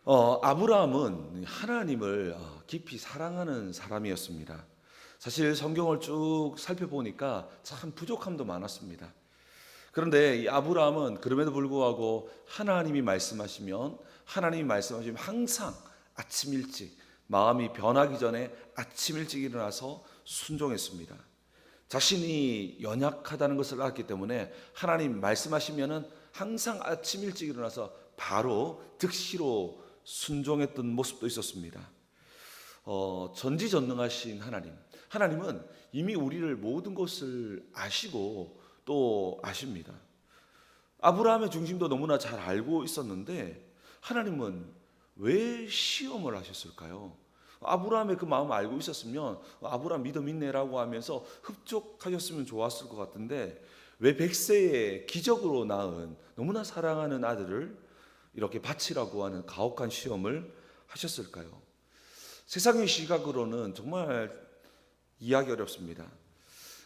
아브라함은 하나님을 깊이 사랑하는 사람이었습니다. 사실 성경을 쭉 살펴보니까 참 부족함도 많았습니다. 그런데 이 아브라함은 그럼에도 불구하고 하나님이 말씀하시면 항상 아침 일찍, 마음이 변하기 전에 아침 일찍 일어나서 순종했습니다. 자신이 연약하다는 것을 알았기 때문에 하나님 말씀하시면은 항상 아침 일찍 일어나서 바로 득시로 순종했던 모습도 있었습니다. 전지전능하신 하나님은 이미 우리를 모든 것을 아시고 또 아십니다. 아브라함의 중심도 너무나 잘 알고 있었는데 하나님은 왜 시험을 하셨을까요? 아브라함의 그 마음을 알고 있었으면 아브라함 믿음 있네라고 하면서 흡족하셨으면 좋았을 것 같은데 왜 100세에 기적으로 낳은 너무나 사랑하는 아들을 이렇게 바치라고 하는 가혹한 시험을 하셨을까요? 세상의 시각으로는 정말 이해하기 어렵습니다.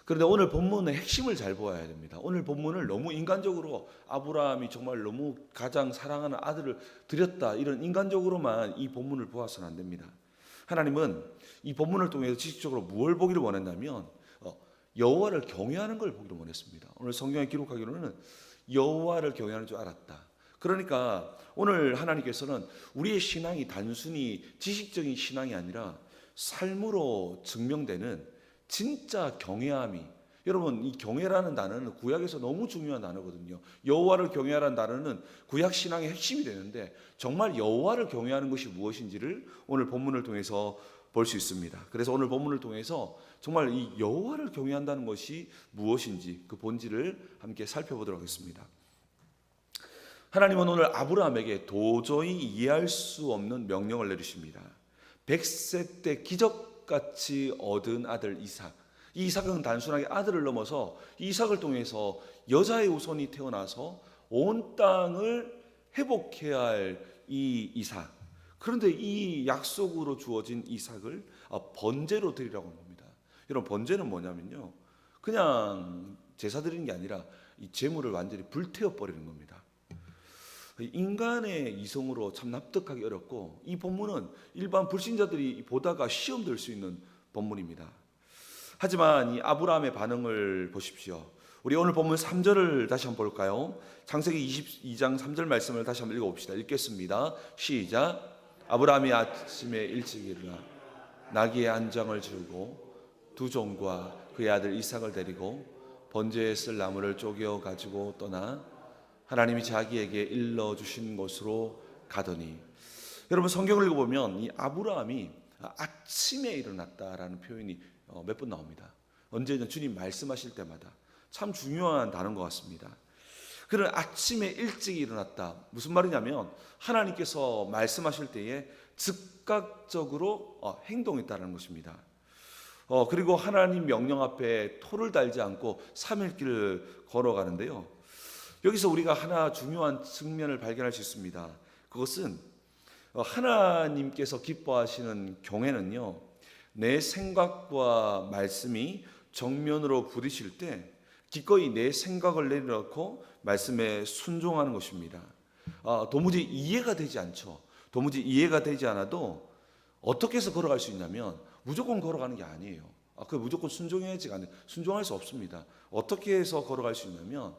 그런데 오늘 본문의 핵심을 잘 보아야 됩니다. 오늘 본문을 너무 인간적으로 아브라함이 정말 너무 가장 사랑하는 아들을 드렸다 이런 인간적으로만 이 본문을 보아서는 안 됩니다. 하나님은 이 본문을 통해서 지식적으로 무엇을 보기를 원했냐면 여호와를 경외하는 걸 보기를 원했습니다. 오늘 성경에 기록하기로는 여호와를 경외하는 줄 알았다. 그러니까 오늘 하나님께서는 우리의 신앙이 단순히 지식적인 신앙이 아니라 삶으로 증명되는 진짜 경외함이, 여러분 이 경외라는 단어는 구약에서 너무 중요한 단어거든요. 여호와를 경외하라는 단어는 구약 신앙의 핵심이 되는데 정말 여호와를 경외하는 것이 무엇인지를 오늘 본문을 통해서 볼 수 있습니다. 그래서 오늘 본문을 통해서 정말 이 여호와를 경외한다는 것이 무엇인지 그 본질을 함께 살펴보도록 하겠습니다. 하나님은 오늘 아브라함에게 도저히 이해할 수 없는 명령을 내리십니다. 100세 때 기적같이 얻은 아들 이삭. 이 이삭은 단순하게 아들을 넘어서 이삭을 통해서 여자의 후손이 태어나서 온 땅을 회복해야 할 이 이삭. 그런데 이 약속으로 주어진 이삭을 번제로 드리라고 합니다. 여러분 번제는 뭐냐면요, 그냥 제사 드리는 게 아니라 이 제물을 완전히 불태워 버리는 겁니다. 인간의 이성으로 참 납득하기 어렵고 이 본문은 일반 불신자들이 보다가 시험 될 수 있는 본문입니다. 하지만 이 아브라함의 반응을 보십시오. 우리 오늘 본문 3절을 다시 한번 볼까요? 창세기 22장 3절 말씀을 다시 한번 읽어봅시다. 읽겠습니다. 시작. 아브라함이 아침에 일찍 일어나 나귀의 안장을 지우고 두 종과 그의 아들 이삭을 데리고 번제에 쓸 나무를 쪼개어 가지고 떠나 하나님이 자기에게 일러주신 곳으로 가더니, 여러분 성경을 읽어보면 이 아브라함이 아침에 일어났다라는 표현이 몇 번 나옵니다. 언제나 주님 말씀하실 때마다 참 중요한 단어인 것 같습니다. 그런 아침에 일찍 일어났다, 무슨 말이냐면 하나님께서 말씀하실 때에 즉각적으로 행동했다는 것입니다. 그리고 하나님 명령 앞에 토를 달지 않고 3일 길을 걸어가는데요, 여기서 우리가 하나 중요한 측면을 발견할 수 있습니다. 그것은 하나님께서 기뻐하시는 경외는요, 내 생각과 말씀이 정면으로 부딪힐 때 기꺼이 내 생각을 내려놓고 말씀에 순종하는 것입니다. 도무지 이해가 되지 않죠. 도무지 이해가 되지 않아도 어떻게 해서 걸어갈 수 있냐면 무조건 걸어가는 게 아니에요. 그 무조건 순종해야지, 순종할 수 없습니다. 어떻게 해서 걸어갈 수 있냐면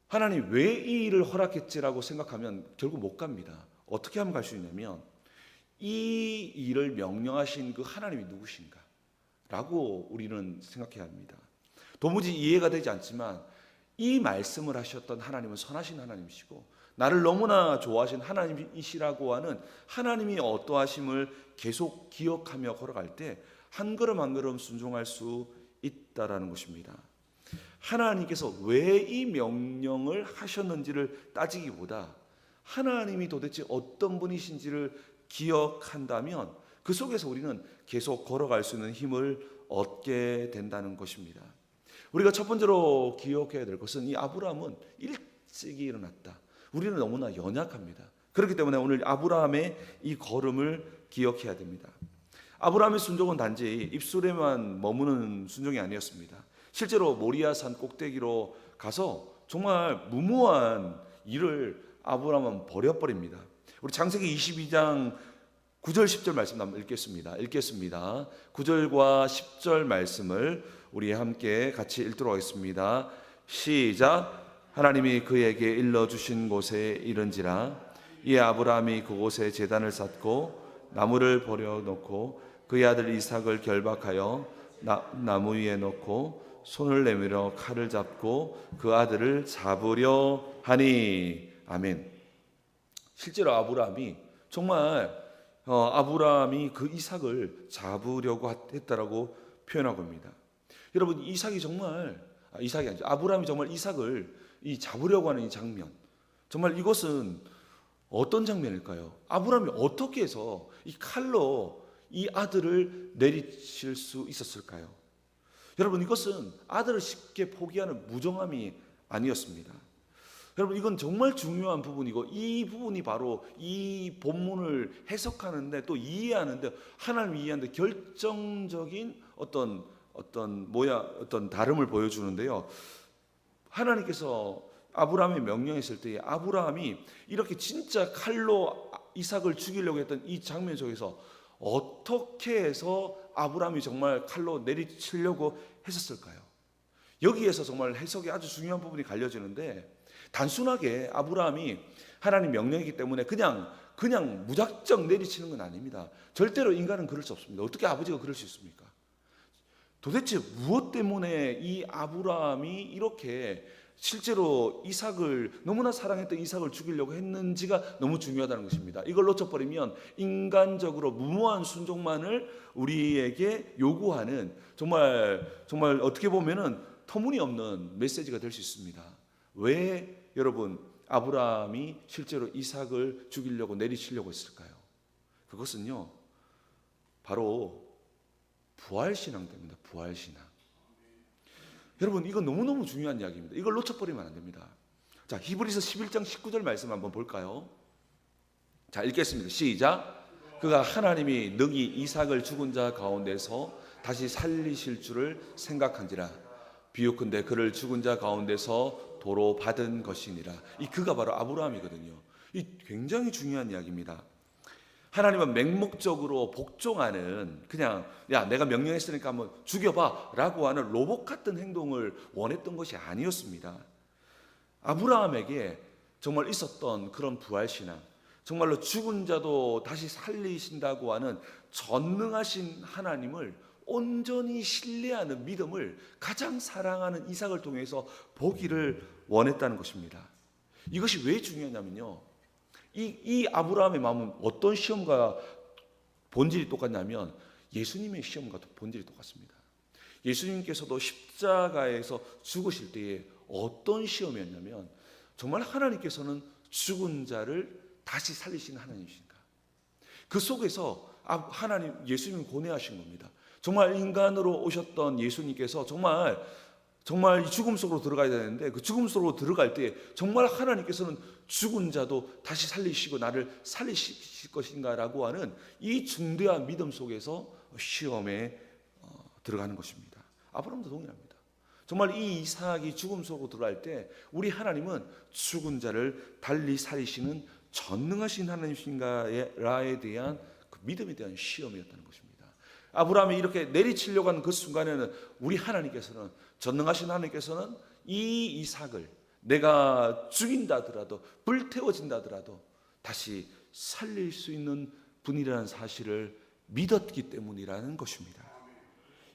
하나님 왜 이 일을 허락했지라고 생각하면 결국 못 갑니다. 어떻게 하면 갈 수 있냐면 이 일을 명령하신 그 하나님이 누구신가 라고 우리는 생각해야 합니다. 도무지 이해가 되지 않지만 이 말씀을 하셨던 하나님은 선하신 하나님이시고 나를 너무나 좋아하신 하나님이시라고 하는 하나님이 어떠하심을 계속 기억하며 걸어갈 때 한 걸음 한 걸음 순종할 수 있다라는 것입니다. 하나님께서 왜 이 명령을 하셨는지를 따지기보다 하나님이 도대체 어떤 분이신지를 기억한다면 그 속에서 우리는 계속 걸어갈 수 있는 힘을 얻게 된다는 것입니다. 우리가 첫 번째로 기억해야 될 것은 이 아브라함은 일찍 일어났다. 우리는 너무나 연약합니다. 그렇기 때문에 오늘 아브라함의 이 걸음을 기억해야 됩니다. 아브라함의 순종은 단지 입술에만 머무는 순종이 아니었습니다. 실제로 모리아산 꼭대기로 가서 정말 무모한 일을 아브라함은 버려버립니다. 우리 창세기 22장 9절 10절 말씀 한번 읽겠습니다. 9절과 10절 말씀을 우리 함께 같이 읽도록 하겠습니다. 시작. 하나님이 그에게 일러주신 곳에 이른지라 이에 아브라함이 그곳에 제단을 쌓고 나무를 버려놓고 그의 아들 이삭을 결박하여 나무 위에 놓고 손을 내밀어 칼을 잡고 그 아들을 잡으려 하니. 아멘. 실제로 아브라함이 정말 아브라함이 그 이삭을 잡으려고 했다라고 표현하고 있습니다. 여러분, 아브라함이 정말 이삭을 잡으려고 하는 이 장면, 정말 이것은 어떤 장면일까요? 아브라함이 어떻게 해서 이 칼로 이 아들을 내리칠 수 있었을까요? 여러분, 이것은 아들을 쉽게 포기하는 무정함이 아니었습니다. 여러분, 이건 정말 중요한 부분이고, 이 부분이 바로 이 본문을 해석하는데 또 이해하는데, 하나님이 이해하는데 결정적인 어떤 다름을 보여주는데요. 하나님께서 아브라함에 명령했을 때에 아브라함이 이렇게 진짜 칼로 이삭을 죽이려고 했던 이 장면 속에서 어떻게 해서 아브라함이 정말 칼로 내리치려고 했었을까요? 여기에서 정말 해석이 아주 중요한 부분이 갈려지는데, 단순하게 아브라함이 하나님 명령이기 때문에 그냥 무작정 내리치는 건 아닙니다. 절대로 인간은 그럴 수 없습니다. 어떻게 아버지가 그럴 수 있습니까? 도대체 무엇 때문에 이 아브라함이 이렇게 실제로 너무나 사랑했던 이삭을 죽이려고 했는지가 너무 중요하다는 것입니다. 이걸 놓쳐버리면 인간적으로 무모한 순종만을 우리에게 요구하는 정말 어떻게 보면은 터무니없는 메시지가 될 수 있습니다. 왜 여러분 아브라함이 실제로 이삭을 죽이려고 내리치려고 했을까요? 그것은요, 바로 부활신앙 때문입니다. 부활신앙. 여러분, 이건 너무너무 중요한 이야기입니다. 이걸 놓쳐버리면 안 됩니다. 자, 히브리서 11장 19절 말씀 한번 볼까요? 자, 읽겠습니다. 시작. 그가 하나님이 능히 이삭을 죽은 자 가운데서 다시 살리실 줄을 생각한지라. 비유컨대 그를 죽은 자 가운데서 도로 받은 것이니라. 이 그가 바로 아브라함이거든요. 이 굉장히 중요한 이야기입니다. 하나님은 맹목적으로 복종하는, 그냥 내가 명령했으니까 한번 죽여봐 라고 하는 로봇 같은 행동을 원했던 것이 아니었습니다. 아브라함에게 정말 있었던 그런 부활신앙, 정말로 죽은 자도 다시 살리신다고 하는 전능하신 하나님을 온전히 신뢰하는 믿음을 가장 사랑하는 이삭을 통해서 보기를 원했다는 것입니다. 이것이 왜 중요하냐면요, 이 아브라함의 마음은 어떤 시험과 본질이 똑같냐면 예수님의 시험과 본질이 똑같습니다. 예수님께서도 십자가에서 죽으실 때에 어떤 시험이었냐면, 정말 하나님께서는 죽은 자를 다시 살리시는 하나님이신가, 그 속에서 예수님은 고뇌하신 겁니다. 정말 인간으로 오셨던 예수님께서 정말 이 죽음 속으로 들어가야 되는데, 그 죽음 속으로 들어갈 때 정말 하나님께서는 죽은 자도 다시 살리시고 나를 살리실 것인가라고 하는 이 중대한 믿음 속에서 시험에 들어가는 것입니다. 아브라함도 동일합니다. 정말 이 이삭이 죽음 속으로 들어갈 때 우리 하나님은 죽은 자를 달리 살리시는 전능하신 하나님이신가에 대한 그 믿음에 대한 시험이었다는 것입니다. 아브라함이 이렇게 내리치려고 하는 그 순간에는 우리 하나님께서는, 전능하신 하나님께서는 이 이삭을 내가 죽인다 하더라도, 불태워진다 하더라도 다시 살릴 수 있는 분이라는 사실을 믿었기 때문이라는 것입니다.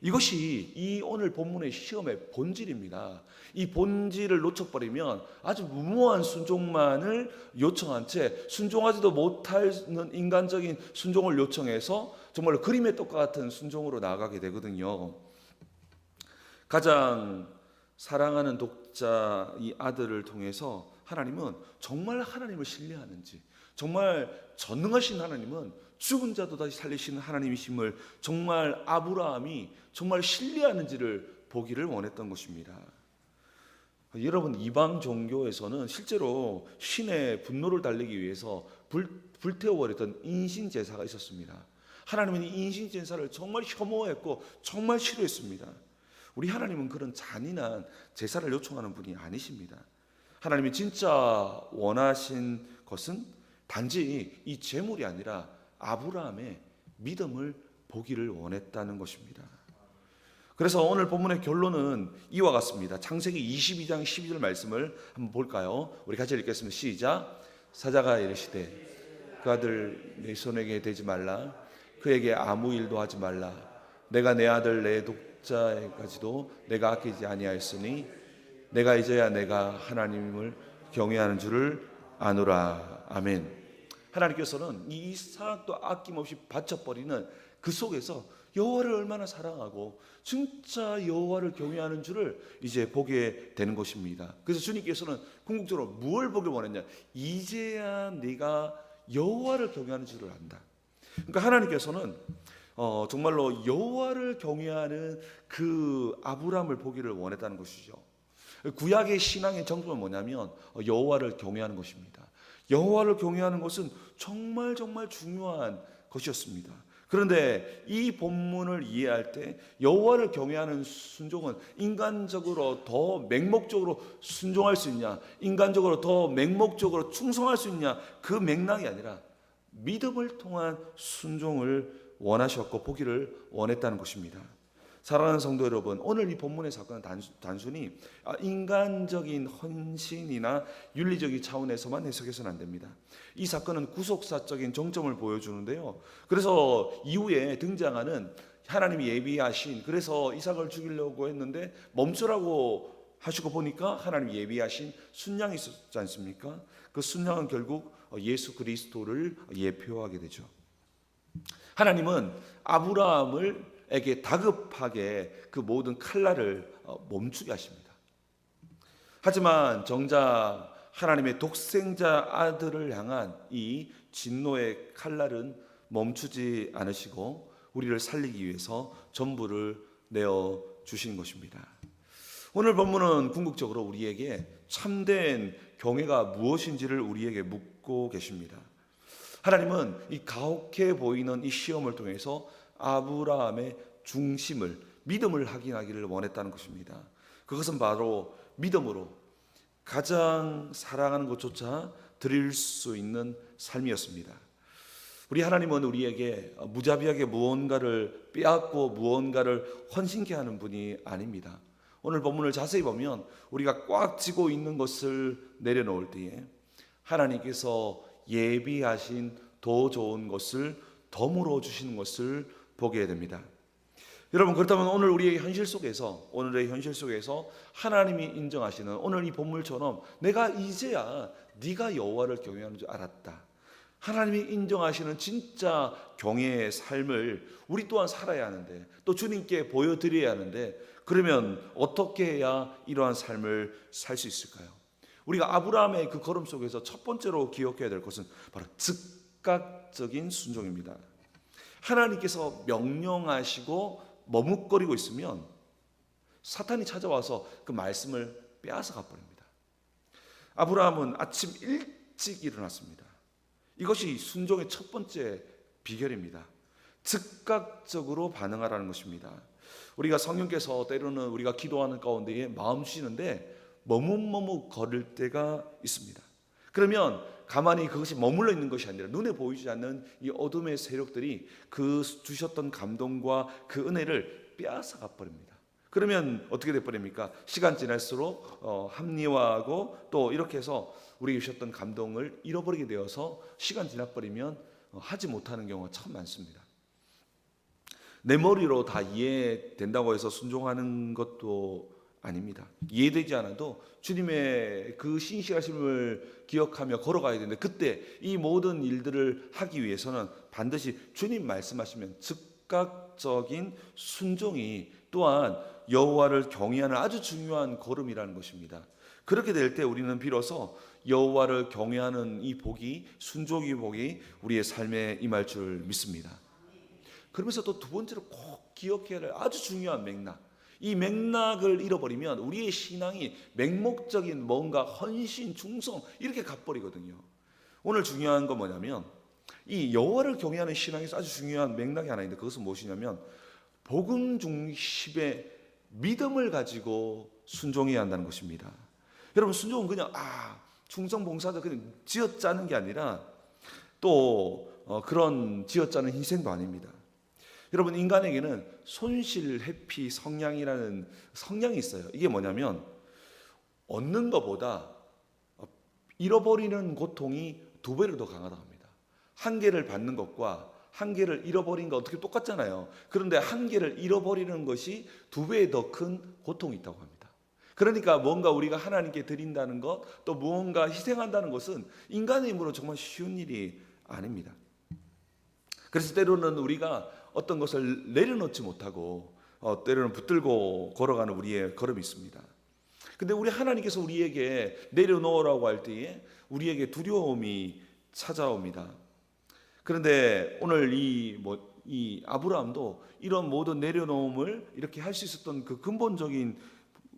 이것이 이 오늘 본문의 시험의 본질입니다. 이 본질을 놓쳐버리면 아주 무모한 순종만을 요청한 채 순종하지도 못하는 인간적인 순종을 요청해서 정말 그림의 떡과 같은 순종으로 나아가게 되거든요. 가장 사랑하는 독자 이 아들을 통해서 하나님은 정말 하나님을 신뢰하는지, 정말 전능하신 하나님은 죽은 자도 다시 살리시는 하나님이심을 정말 아브라함이 정말 신뢰하는지를 보기를 원했던 것입니다. 여러분, 이방 종교에서는 실제로 신의 분노를 달래기 위해서 불태워버렸던 인신제사가 있었습니다. 하나님은 이 인신제사를 정말 혐오했고 정말 싫어했습니다. 우리 하나님은 그런 잔인한 제사를 요청하는 분이 아니십니다. 하나님이 진짜 원하신 것은 단지 이 재물이 아니라 아브라함의 믿음을 보기를 원했다는 것입니다. 그래서 오늘 본문의 결론은 이와 같습니다. 창세기 22장 12절 말씀을 한번 볼까요? 우리 같이 읽겠습니다. 시작. 사자가 이르시되 그 아들 내 손에게 대지 말라. 그에게 아무 일도 하지 말라. 내가 내 아들 내 독자에까지도 내가 아끼지 아니하였으니 내가 이제야 내가 하나님을 경외하는 줄을 아노라. 아멘. 하나님께서는 이 이삭도 아낌없이 바쳐버리는 그 속에서 여호와를 얼마나 사랑하고 진짜 여호와를 경외하는 줄을 이제 보게 되는 것입니다. 그래서 주님께서는 궁극적으로 무엇을 보길 원했냐? 이제야 네가 여호와를 경외하는 줄을 안다. 그러니까 하나님께서는 정말로 여호와를 경외하는 그 아브라함을 보기를 원했다는 것이죠. 구약의 신앙의 정점은 뭐냐면 여호와를 경외하는 것입니다. 여호와를 경외하는 것은 정말 중요한 것이었습니다. 그런데 이 본문을 이해할 때 여호와를 경외하는 순종은 인간적으로 더 맹목적으로 순종할 수 있냐, 인간적으로 더 맹목적으로 충성할 수 있냐, 그 맥락이 아니라 믿음을 통한 순종을 원하셨고 보기를 원했다는 것입니다. 사랑하는 성도 여러분, 오늘 이 본문의 사건은 단순히 인간적인 헌신이나 윤리적인 차원에서만 해석해서는 안 됩니다. 이 사건은 구속사적인 정점을 보여주는데요. 그래서 이후에 등장하는 하나님이 예비하신, 그래서 이삭을 죽이려고 했는데 멈추라고 하시고 보니까 하나님이 예비하신 순양이 있었지 않습니까? 그 순양은 결국 예수 그리스도를 예표하게 되죠. 하나님은 아브라함에게 다급하게 그 모든 칼날을 멈추게 하십니다. 하지만 정작 하나님의 독생자 아들을 향한 이 진노의 칼날은 멈추지 않으시고 우리를 살리기 위해서 전부를 내어 주신 것입니다. 오늘 본문은 궁극적으로 우리에게 참된 경외가 무엇인지를 우리에게 묻고 계십니다. 하나님은 이 가혹해 보이는 이 시험을 통해서 아브라함의 중심을, 믿음을 확인하기를 원했다는 것입니다. 그것은 바로 믿음으로 가장 사랑하는 것조차 드릴 수 있는 삶이었습니다. 우리 하나님은 우리에게 무자비하게 무언가를 빼앗고 무언가를 헌신케 하는 분이 아닙니다. 오늘 본문을 자세히 보면 우리가 꽉 쥐고 있는 것을 내려놓을 때에 하나님께서 예비하신 더 좋은 것을 덤으로 주시는 것을 보게 됩니다. 여러분, 그렇다면 오늘 우리의 현실 속에서, 오늘의 현실 속에서 하나님이 인정하시는 오늘 이 본물처럼 내가 이제야 네가 여호와를 경외하는 줄 알았다, 하나님이 인정하시는 진짜 경외의 삶을 우리 또한 살아야 하는데, 또 주님께 보여드려야 하는데, 그러면 어떻게 해야 이러한 삶을 살 수 있을까요? 우리가 아브라함의 그 걸음 속에서 첫 번째로 기억해야 될 것은 바로 즉각적인 순종입니다. 하나님께서 명령하시고 머뭇거리고 있으면 사탄이 찾아와서 그 말씀을 빼앗아 가버립니다. 아브라함은 아침 일찍 일어났습니다. 이것이 순종의 첫 번째 비결입니다. 즉각적으로 반응하라는 것입니다. 우리가 성령께서 때로는 우리가 기도하는 가운데에 마음 쉬는데 머뭇머뭇 거릴 때가 있습니다. 그러면 가만히 그것이 머물러 있는 것이 아니라 눈에 보이지 않는 이 어둠의 세력들이 그 주셨던 감동과 그 은혜를 빼앗아 가버립니다. 그러면 어떻게 돼버립니까? 시간 지날수록 합리화하고 또 이렇게 해서 우리에게 주셨던 감동을 잃어버리게 되어서 시간 지나버리면 하지 못하는 경우가 참 많습니다. 내 머리로 다 이해된다고 해서 순종하는 것도 아닙니다. 이해되지 않아도 주님의 그 신실하심을 기억하며 걸어가야 되는데, 그때 이 모든 일들을 하기 위해서는 반드시 주님 말씀하시면 즉각적인 순종이 또한 여호와를 경외하는 아주 중요한 걸음이라는 것입니다. 그렇게 될 때 우리는 비로소 여호와를 경외하는 이 복이, 순종의 복이 우리의 삶에 임할 줄 믿습니다. 그러면서 또 두 번째로 꼭 기억해야 할 아주 중요한 맥락, 이 맥락을 잃어버리면 우리의 신앙이 맹목적인 뭔가 헌신, 충성 이렇게 가버리거든요. 오늘 중요한 건 뭐냐면 이 여호와를 경외하는 신앙에서 아주 중요한 맥락이 하나 있는데, 그것은 무엇이냐면 복음 중심의 믿음을 가지고 순종해야 한다는 것입니다. 여러분, 순종은 그냥 충성 봉사자 그냥 지어짜는 게 아니라 또 그런 지어짜는 희생도 아닙니다. 여러분, 인간에게는 손실 회피 성향이라는 성향이 있어요. 이게 뭐냐면 얻는 것보다 잃어버리는 고통이 2배로 더 강하다고 합니다. 한 개를 받는 것과 한 개를 잃어버린 거 어떻게 똑같잖아요. 그런데 한 개를 잃어버리는 것이 2배 더 큰 고통이 있다고 합니다. 그러니까 뭔가 우리가 하나님께 드린다는 것, 또 무언가 희생한다는 것은 인간의 힘으로 정말 쉬운 일이 아닙니다. 그래서 때로는 우리가 어떤 것을 내려놓지 못하고 때로는 붙들고 걸어가는 우리의 걸음이 있습니다. 근데 우리 하나님께서 우리에게 내려놓으라고 할 때에 우리에게 두려움이 찾아옵니다. 그런데 오늘 이 아브라함도 이런 모든 내려놓음을 이렇게 할 수 있었던 그 근본적인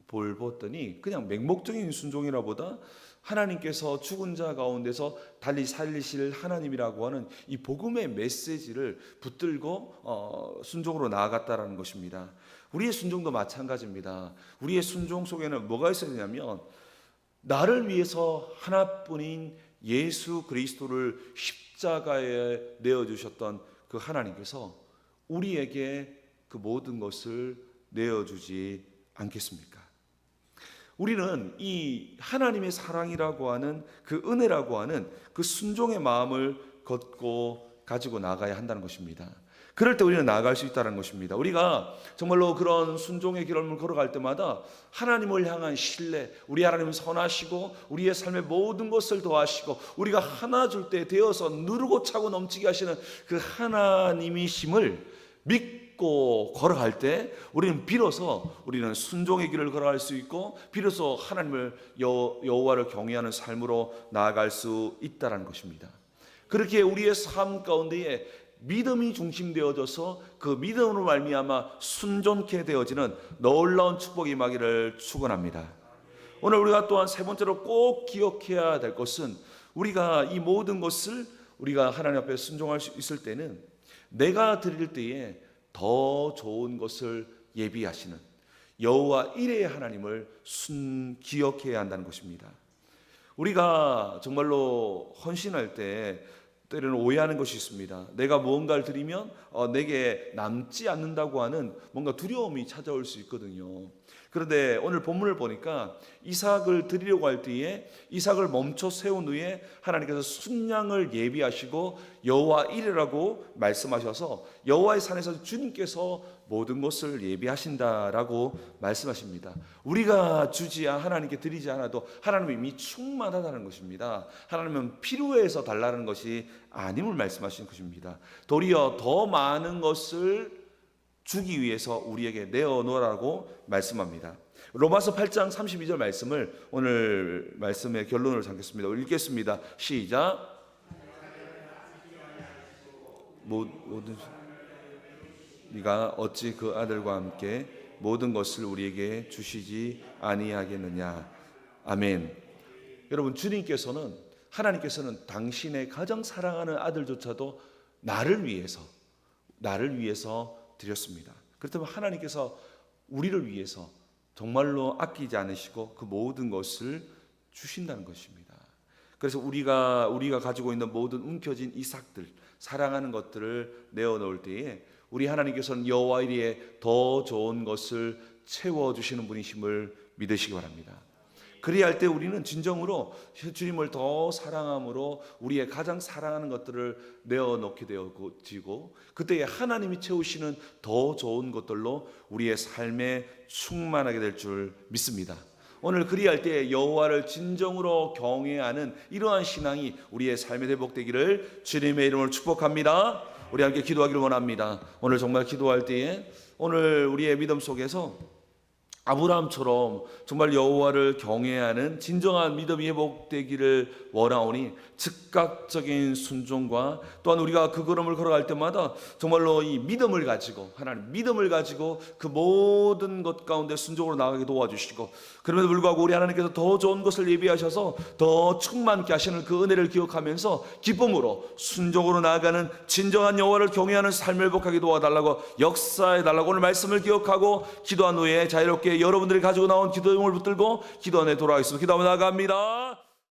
볼 봤더니 그냥 맹목적인 순종이라보다 하나님께서 죽은 자 가운데서 달리 살리실 하나님이라고 하는 이 복음의 메시지를 붙들고 순종으로 나아갔다라는 것입니다. 우리의 순종도 마찬가지입니다. 우리의 순종 속에는 뭐가 있어야 되냐면 나를 위해서 하나뿐인 예수 그리스도를 십자가에 내어주셨던 그 하나님께서 우리에게 그 모든 것을 내어주지 않겠습니까? 우리는 이 하나님의 사랑이라고 하는 그 은혜라고 하는 그 순종의 마음을 걷고 가지고 나가야 한다는 것입니다. 그럴 때 우리는 나아갈 수 있다는 것입니다. 우리가 정말로 그런 순종의 길을 걸어갈 때마다 하나님을 향한 신뢰, 우리 하나님은 선하시고 우리의 삶의 모든 것을 도와시고 우리가 하나 줄 때 되어서 누르고 차고 넘치게 하시는 그 하나님이심을 믿고 걸어갈 때 우리는 비로소 우리는 순종의 길을 걸어갈 수 있고 비로소 하나님을 여호와를 경외하는 삶으로 나아갈 수 있다는 것입니다. 그렇게 우리의 삶 가운데에 믿음이 중심되어져서 그 믿음으로 말미암아 순종케 되어지는 놀라운 축복이 임하기를 축원합니다. 오늘 우리가 또한 세 번째로 꼭 기억해야 될 것은 우리가 이 모든 것을 우리가 하나님 앞에 순종할 수 있을 때는 내가 드릴 때에 더 좋은 것을 예비하시는 여호와 이레의 하나님을 기억해야 한다는 것입니다. 우리가 정말로 헌신할 때 때로는 오해하는 것이 있습니다. 내가 무언가를 드리면 내게 남지 않는다고 하는 뭔가 두려움이 찾아올 수 있거든요. 그런데 오늘 본문을 보니까 이삭을 드리려고 할 때에 이삭을 멈춰 세운 후에 하나님께서 순양을 예비하시고 여호와 이레라고 말씀하셔서 여호와의 산에서 주님께서 모든 것을 예비하신다라고 말씀하십니다. 우리가 주지 하나님께 드리지 않아도 하나님은 이미 충만하다는 것입니다. 하나님은 필요해서 달라는 것이 아님을 말씀하시는 것입니다. 도리어 더 많은 것을 주기 위해서 우리에게 내어놓으라고 말씀합니다. 로마서 8장 32절 말씀을 오늘 말씀의 결론을 잡겠습니다. 읽겠습니다. 시작. 모든 네가 어찌 그 아들과 함께 모든 것을 우리에게 주시지 아니하겠느냐. 아멘. 여러분, 주님께서는 하나님께서는 당신의 가장 사랑하는 아들조차도 나를 위해서 드렸습니다. 그렇다면 하나님께서 우리를 위해서 정말로 아끼지 않으시고 그 모든 것을 주신다는 것입니다. 그래서 우리가 가지고 있는 모든 움켜진 이삭들, 사랑하는 것들을 내어놓을 때에 우리 하나님께서는 여호와 이레에 더 좋은 것을 채워주시는 분이심을 믿으시기 바랍니다. 그리할 때 우리는 진정으로 주님을 더 사랑함으로 우리의 가장 사랑하는 것들을 내어놓게 되어지고 그때에 하나님이 채우시는 더 좋은 것들로 우리의 삶에 충만하게 될 줄 믿습니다. 오늘 그리할 때 여호와를 진정으로 경외하는 이러한 신앙이 우리의 삶에 회복되기를 주님의 이름으로 축복합니다. 우리 함께 기도하기를 원합니다. 오늘 정말 기도할 때에 오늘 우리의 믿음 속에서 아브라함처럼 정말 여호와를 경외하는 진정한 믿음이 회복되기를 원하오니 즉각적인 순종과 또한 우리가 그 걸음을 걸어갈 때마다 정말로 이 믿음을 가지고 하나님 믿음을 가지고 그 모든 것 가운데 순종으로 나가게 도와주시고 그럼에도 불구하고 우리 하나님께서 더 좋은 것을 예비하셔서 더 충만케 하시는 그 은혜를 기억하면서 기쁨으로 순종으로 나아가는 진정한 여호와를 경외하는 삶을 회복하게 도와달라고 역사해 달라고 오늘 말씀을 기억하고 기도한 후에 자유롭게 여러분들이 가지고 나온 기도용을 붙들고 기도 안에 돌아가겠습니다. 기도하며 나아갑니다.